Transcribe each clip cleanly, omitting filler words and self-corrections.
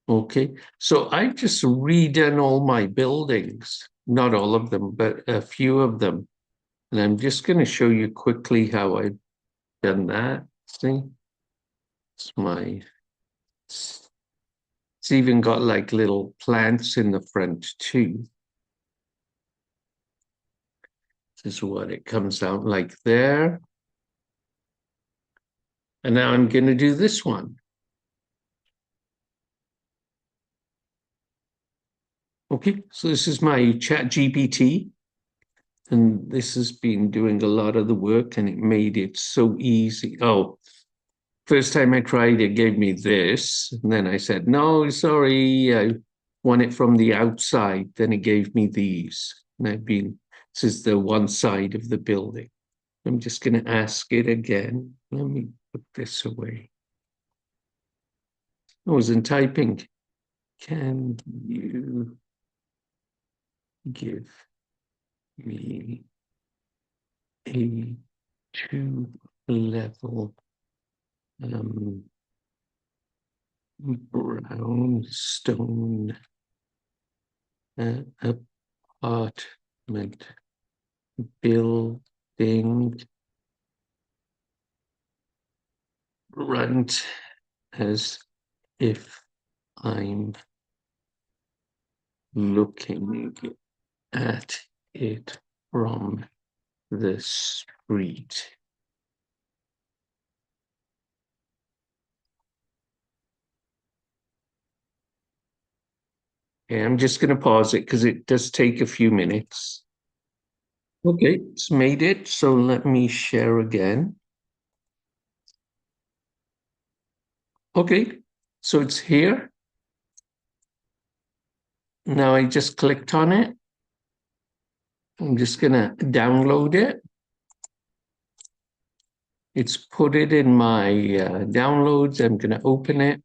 Okay, so I've just redone all my buildings, not all of them, but a few of them. And I'm just going to show you quickly how I've done that. See, it's my, it's even got like little plants in the front too. This is what it comes out like there. And now I'm going to do this one. Okay, so this is my ChatGPT. And this has been doing a lot of the work and it made it so easy. Oh, first time I tried, it gave me this. And then I said, no, sorry, I want it from the outside. Then it gave me these. And this is the one side of the building. I'm just going to ask it again. Let me put this away. I wasn't typing. Can you give me a two-level brownstone apartment building rent as if I'm looking at it from the street. Okay, I'm just going to pause it because it does take a few minutes. Okay, it's made it. So let me share again. Okay, so it's here. Now I just clicked on it. I'm just going to download it. It's put it in my downloads. I'm going to open it.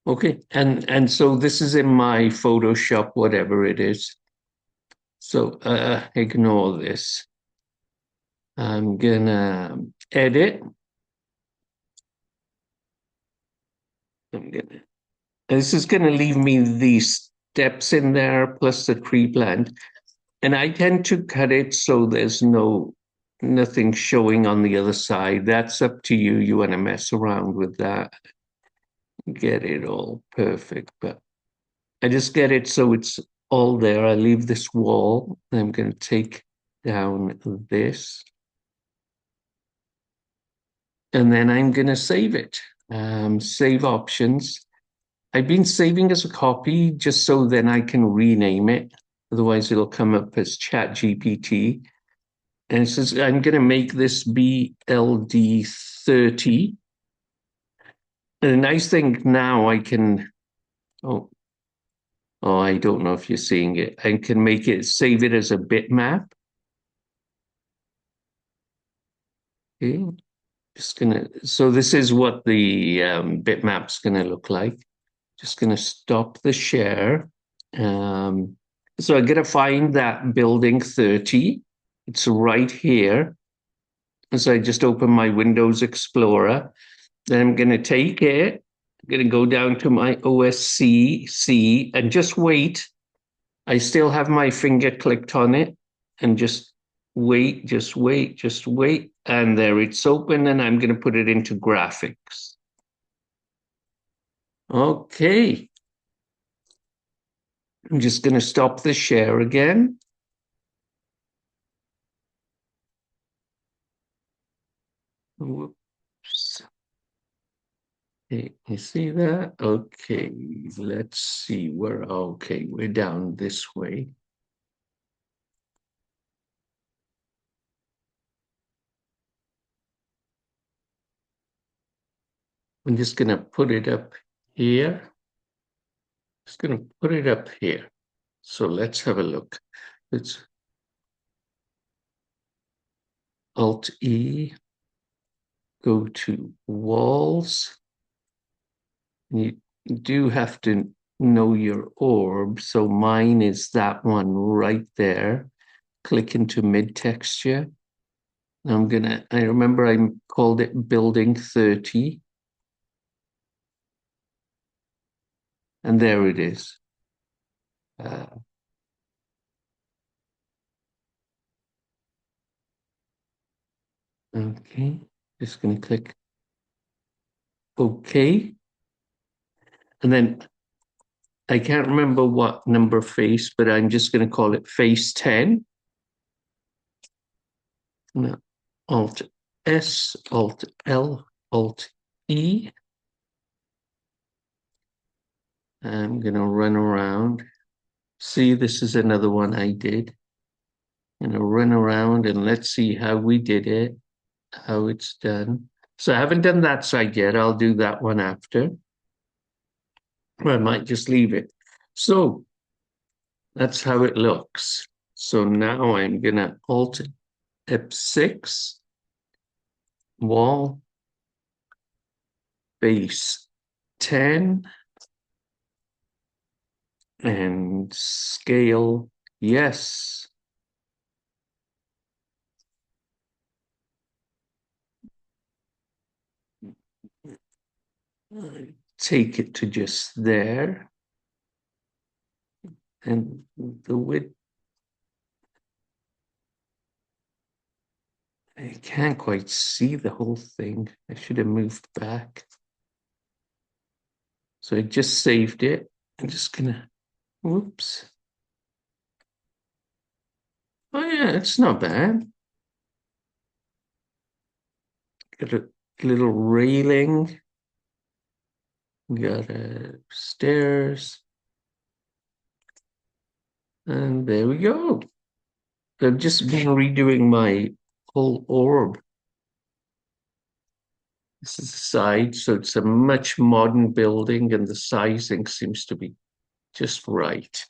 Okay, and so this is in my Photoshop, whatever it is. So ignore this. I'm gonna edit. This is gonna leave me these steps in there plus the tree plant. And I tend to cut it so there's nothing showing on the other side. That's up to you. You want to mess around with that. Get it all perfect. But I just get it so it's all there. I leave this wall. I'm going to take down this. And then I'm going to save it. Save options. I've been saving as a copy just so then I can rename it. Otherwise, it'll come up as ChatGPT. And it says I'm going to make this BLD 30. And the nice thing now I can, oh, I don't know if you're seeing it. I can make it, save it as a bitmap. Okay. Just gonna, so this is what the bitmap's gonna look like. Just gonna stop the share. So I'm gonna find that building 30. It's right here. So I just open my Windows Explorer. Then I'm gonna take it. I'm gonna go down to my OSC and just wait. I still have my finger clicked on it and just wait, just wait, just wait. And there it's open and I'm going to put it into graphics. Okay. I'm just going to stop the share again. Whoops. Okay, you see that? Okay, let's see where, okay, we're down this way. I'm just going to put it up here. Just going to put it up here. So let's have a look. It's Alt E, go to walls. You do have to know your orb. So mine is that one right there. Click into mid texture. I remember I called it building 30. And there it is. Okay, just going to click OK. And then I can't remember what number face, but I'm just going to call it face 10. Now, Alt S, Alt L, Alt E. I'm going to run around. See, this is another one I did. I'm going to run around and let's see how we did it, how it's done. So I haven't done that side yet. I'll do that one after. Or I might just leave it. So that's how it looks. So now I'm going to Alt F6, wall, base 10, and scale, yes. Take it to just there. And the width, I can't quite see the whole thing. I should have moved back. So I just saved it. I'm just gonna, whoops. Oh yeah, it's not bad. Got a little railing. Got stairs. And there we go. I've just been redoing my whole orb. This is the side, so it's a much modern building and the sizing seems to be just right.